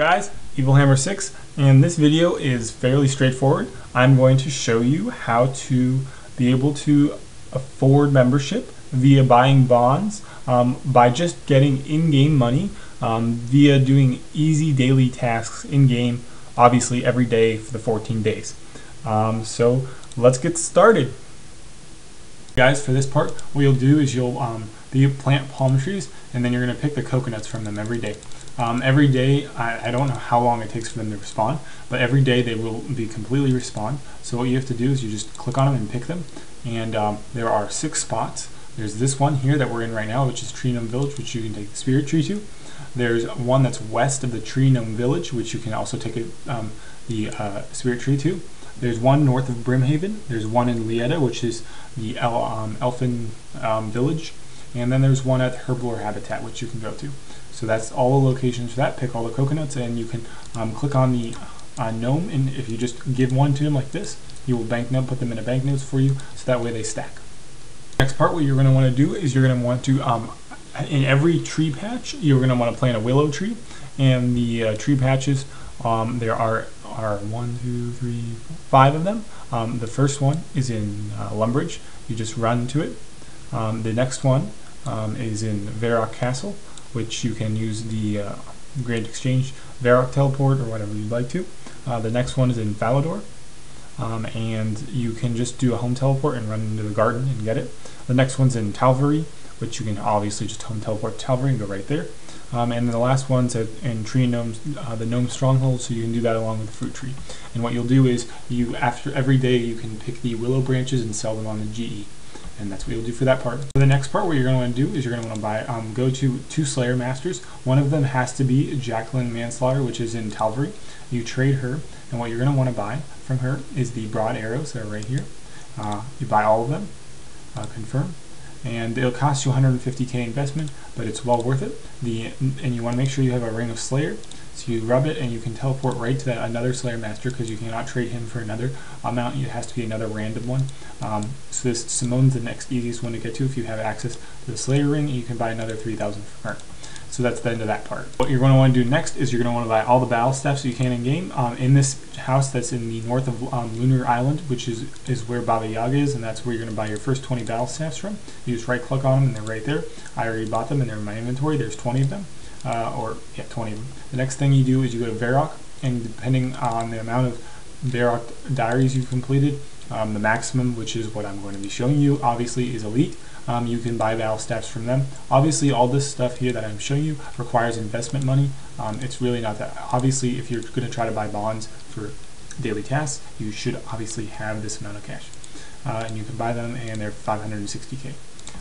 Guys, EvilHammer6, and this video is fairly straightforward. I'm going to show you how to be able to afford membership via buying bonds by just getting in-game money via doing easy daily tasks in-game, obviously every day for the 14 days. So let's get started. Guys, for this part, what you'll do is you'll plant palm trees, and then you're going to pick the coconuts from them every day. Every day, I don't know how long it takes for them to respawn, but every day they will be completely respawned. So what you have to do is you just click on them and pick them, and there are 6 spots. There's this one here that we're in right now, which is Tree Gnome Village, which you can take the Spirit Tree to. There's one that's west of the Tree Gnome Village, which you can also take the Spirit Tree to. There's one north of Brimhaven. There's one in Lieta, which is the Elfin Village. And then there's one at Herblore Habitat, which you can go to. So that's all the locations for that. Pick all the coconuts, and you can click on the gnome, and if you just give one to him like this, he will banknote, put them in a banknotes for you, so that way they stack. Next part, what you're going to want to do is you're going to want to, in every tree patch, you're going to want to plant a willow tree, and the tree patches, there are 1, 2, 3, 5 of them. The first one is in Lumbridge. You just run to it. The next one is in Varrock Castle, which you can use the Great Exchange Varrock teleport or whatever you'd like to. The next one is in Falador, and you can just do a home teleport and run into the garden and get it. The next one's in Talvery, which you can obviously just home teleport to Talvery and go right there. And then the last one's in Tree Gnomes, the Gnome Stronghold, so you can do that along with the fruit tree. And what you'll do is, after every day, you can pick the willow branches and sell them on the GE. And that's what you'll do for that part. For the next part, what you're going to want to do is you're going to want to buy, go to 2 Slayer Masters. One of them has to be Jacqueline Manslaughter, which is in Talvery. You trade her, and what you're going to want to buy from her is the broad arrows that are right here. You buy all of them, confirm, and it'll cost you 150k investment, but it's well worth it. And you want to make sure you have a Ring of Slayer. So you rub it, and you can teleport right to that another Slayer Master, because you cannot trade him for another amount. It has to be another random one. So this Simone's the next easiest one to get to if you have access to the Slayer Ring, and you can buy another 3,000 from her. So that's the end of that part. What you're going to want to do next is you're going to want to buy all the battle staffs you can in game. In this house that's in the north of Lunar Island, which is where Baba Yaga is, and that's where you're going to buy your first 20 battle staffs from. You just right click on them, and they're right there. I already bought them, and they're in my inventory. There's 20 of them. 20 of them. The next thing you do is you go to Varrock, and depending on the amount of Varrock diaries you've completed, the maximum, which is what I'm going to be showing you, obviously is Elite. You can buy battle staffs from them. Obviously, all this stuff here that I'm showing you requires investment money. It's really not that. Obviously, if you're going to try to buy bonds for daily tasks, you should obviously have this amount of cash. And you can buy them, and they're 560k.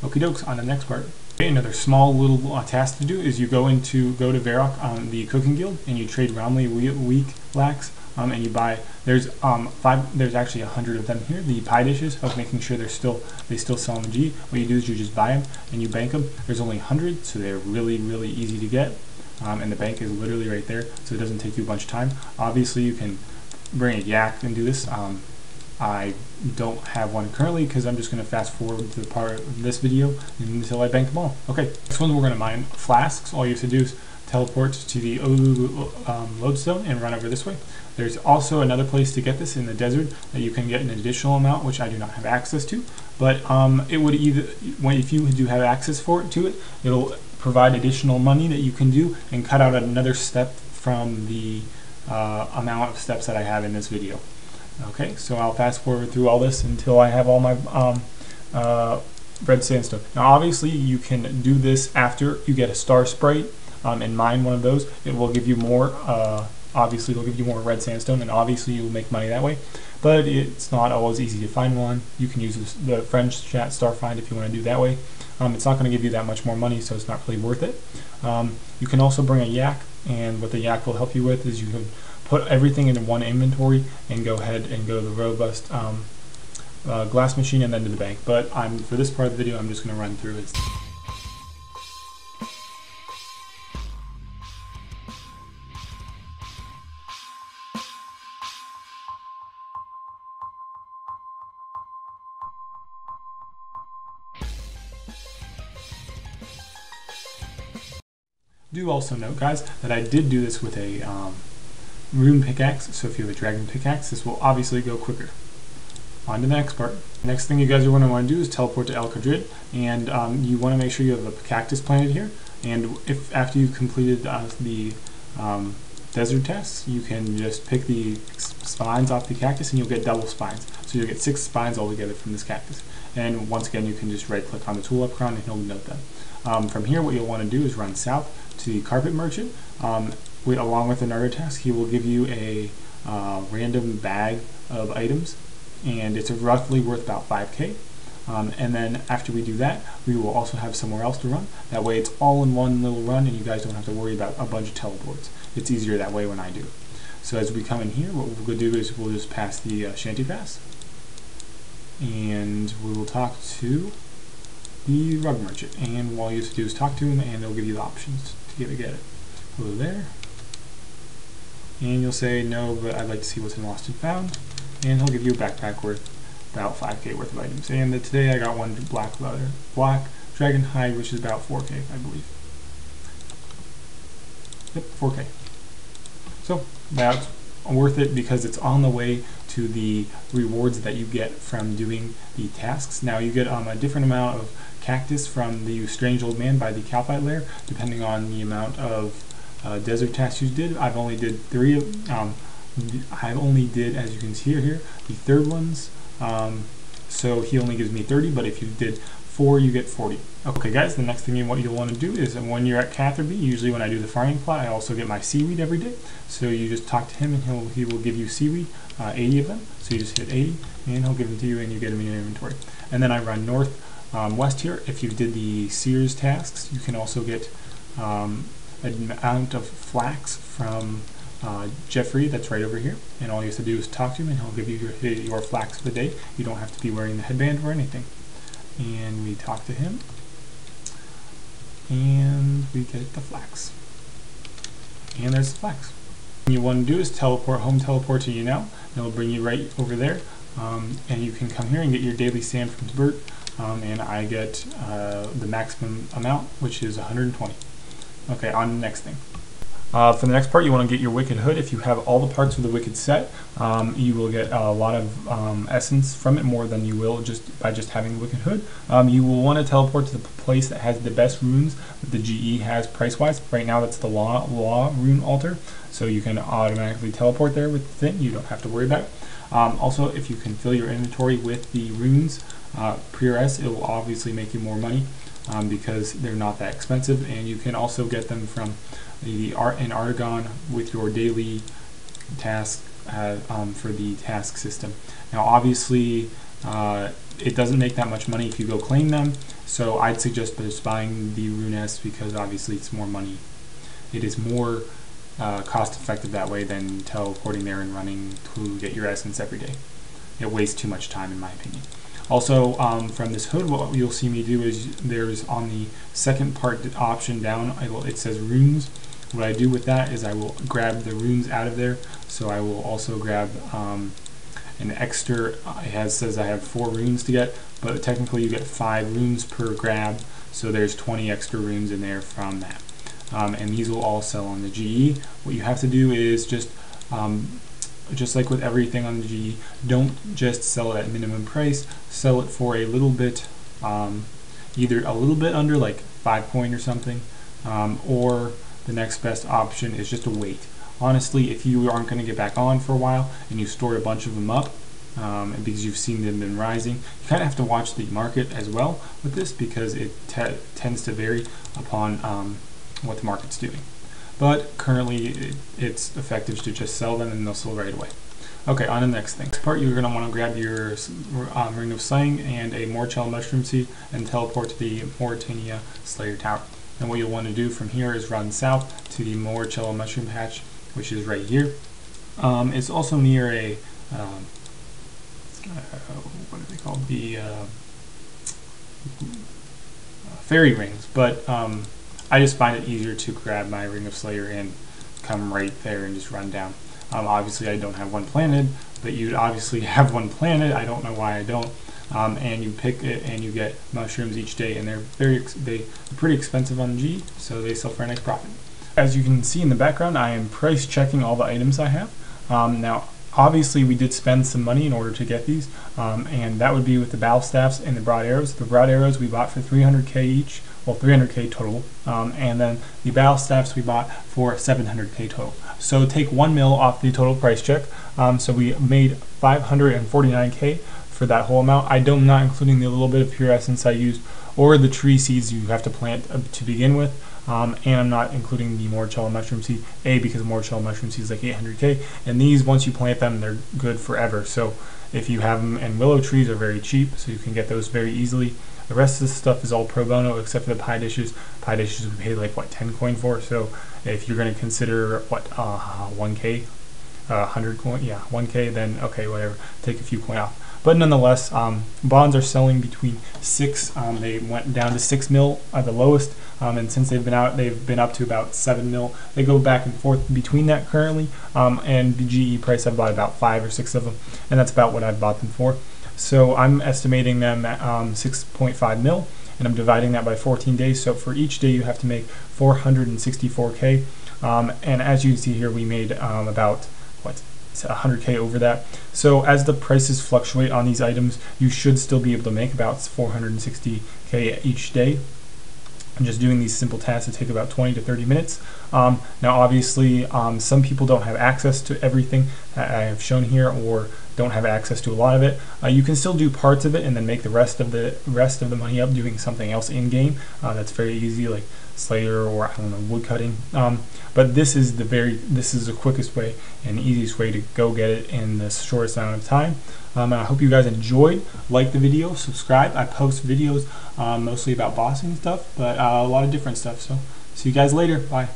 Okie dokes, on the next part. Okay, another small little task to do is you go to Varrock, the Cooking Guild, and you trade Romley Weak Lax, and you buy. There's There's actually 100 of them here. The pie dishes of making sure they still sell on the G. What you do is you just buy them and you bank them. There's only 100, so they're really easy to get, and the bank is literally right there, so it doesn't take you a bunch of time. Obviously, you can bring a yak and do this. I don't have one currently because I'm just going to fast forward to the part of this video until I bank them all. Okay, next one we're going to mine flasks. All you have to do is teleport to the lodestone and run over this way. There's also another place to get this in the desert that you can get an additional amount, which I do not have access to. But it would if you do have access to it, it'll provide additional money that you can do and cut out another step from the amount of steps that I have in this video. Okay, so I'll fast forward through all this until I have all my red sandstone. Now obviously you can do this after you get a star sprite and mine one of those. It will give you more, obviously it'll give you more red sandstone, and obviously you'll make money that way. But it's not always easy to find one. You can use the French chat star find if you want to do that way. It's not going to give you that much more money, so it's not really worth it. You can also bring a yak, and what the yak will help you with is you can put everything into one inventory and go ahead and go to the robust glass machine and then to the bank. But for this part of the video, I'm just going to run through it. Do also note, guys, that I did do this with a rune pickaxe, so if you have a dragon pickaxe, this will obviously go quicker. On to the next part. Next thing you guys are going to want to do is teleport to El Cadrid, and you want to make sure you have a cactus planted here. And if after you've completed the desert tests, you can just pick the spines off the cactus and you'll get double spines. So you'll get 6 spines altogether from this cactus. And once again, you can just right click on the tool icon and it'll note them. From here, what you'll want to do is run south to the carpet merchant. Along with another task, he will give you a random bag of items, and it's roughly worth about 5k. And then after we do that, we will also have somewhere else to run. That way it's all in one little run and you guys don't have to worry about a bunch of teleports. It's easier that way when I do it. So as we come in here, what we'll do is we'll just pass the shanty pass, and we will talk to the rug merchant. And all you have to do is talk to him and they'll give you the options to get it. Go there, and you'll say, no, but I'd like to see what's in Lost and Found. And he'll give you a backpack worth about 5k worth of items. And today I got one black dragon hide, which is about 4k, I believe. Yep, 4k. So that's worth it because it's on the way to the rewards that you get from doing the tasks. Now you get a different amount of cactus from the strange old man by the Calphite lair, depending on the amount of desert tasks you did. I've only did 3. I only did, as you can see here, the third ones. So he only gives me 30, but if you did 4, you get 40. Okay guys, the next thing what you'll want to do is when you're at Catherby, usually when I do the farming plot, I also get my seaweed every day. So you just talk to him and he will give you seaweed, 80 of them. So you just hit 80 and he'll give them to you and you get them in your inventory. And then I run north west here. If you did the Sears tasks, you can also get an amount of flax from Jeffrey, that's right over here, and all you have to do is talk to him and he'll give you your flax for the day. You don't have to be wearing the headband or anything. And we talk to him and we get the flax, and there's the flax. What you want to do is home teleport to you now, and it'll bring you right over there, and you can come here and get your daily sand from Bert, and I get the maximum amount, which is 120. Okay, on to the next thing. For the next part, you want to get your Wicked Hood. If you have all the parts of the Wicked set, you will get a lot of essence from it, more than you will by just having the Wicked Hood. You will want to teleport to the place that has the best runes that the GE has price-wise. Right now, that's the Law rune altar, so you can automatically teleport there with the thing. You don't have to worry about it. Also, if you can fill your inventory with the runes pre-res, it will obviously make you more money because they're not that expensive, and you can also get them from the art in Artagon with your daily task for the task system. Now obviously it doesn't make that much money if you go claim them, so I'd suggest just buying the runes because obviously it's more money. It is more cost effective that way than teleporting there and running to get your essence every day. It wastes too much time in my opinion. Also, from this hood, what you'll see me do is there's on the second part option down, it says runes. What I do with that is I will grab the runes out of there. So I will also grab an extra, says I have 4 runes to get, but technically you get 5 runes per grab. So there's 20 extra runes in there from that. And these will all sell on the GE. What you have to do is just like with everything on the GE, don't just sell it at minimum price. Sell it for a little bit, either a little bit under, like 5 coin or something, or the next best option is just to wait. Honestly, if you aren't going to get back on for a while and you store a bunch of them up, because you've seen them been rising, you kind of have to watch the market as well with this because it tends to vary upon what the market's doing. But currently it's effective to just sell them and they'll sell right away. Okay, on to the next thing. Next part, you're going to want to grab your Ring of Slaying and a Morchel Mushroom Seed and teleport to the Mauritania Slayer Tower. And what you'll want to do from here is run south to the Morchel Mushroom Patch, which is right here. It's also near a, what are they called? The fairy rings, but I just find it easier to grab my Ring of Slayer and come right there and just run down. Obviously I don't have one planted, but you'd obviously have one planted. I don't know why I don't. And you pick it and you get mushrooms each day, and they're pretty expensive on the G, so they sell for a nice profit. As you can see in the background, I am price checking all the items I have. Now, obviously, we did spend some money in order to get these, and that would be with the battle staffs and the broad arrows. The broad arrows we bought for 300k each, well, 300k total, and then the battle staffs we bought for 700k total. So take 1 mil off the total price check. So we made 549k for that whole amount. I'm not including the little bit of pure essence I used, or the tree seeds you have to plant to begin with. And I'm not including the Morchella mushroom seed, because Morchella mushroom seed is like 800k, and these, once you plant them, they're good forever. So if you have them, and willow trees are very cheap, so you can get those very easily. The rest of this stuff is all pro bono except for the pie dishes. Pie dishes we paid like what, 10 coin for. So if you're going to consider what, 1k, 100 coin, yeah, 1k, then okay, whatever, take a few coin off. But nonetheless, bonds are selling between 6. They went down to 6 mil at the lowest, and since they've been out, they've been up to about 7 mil. They go back and forth between that currently, and the GE price, I've bought about 5 or 6 of them, and that's about what I've bought them for. So I'm estimating them at 6.5 mil, and I'm dividing that by 14 days. So for each day, you have to make 464k, and as you can see here, we made about 100k over that. So as the prices fluctuate on these items, you should still be able to make about 460k each day. I'm just doing these simple tasks that take about 20 to 30 minutes. Now obviously some people don't have access to everything that I have shown here, or don't have access to a lot of it. You can still do parts of it and then make the rest of the money up doing something else in game. That's very easy, like Slayer or I don't know, wood cutting. But this is the quickest way and easiest way to go get it in the shortest amount of time. And I hope you guys enjoyed. Like the video, subscribe. I post videos mostly about bossing stuff, but a lot of different stuff. So see you guys later. Bye.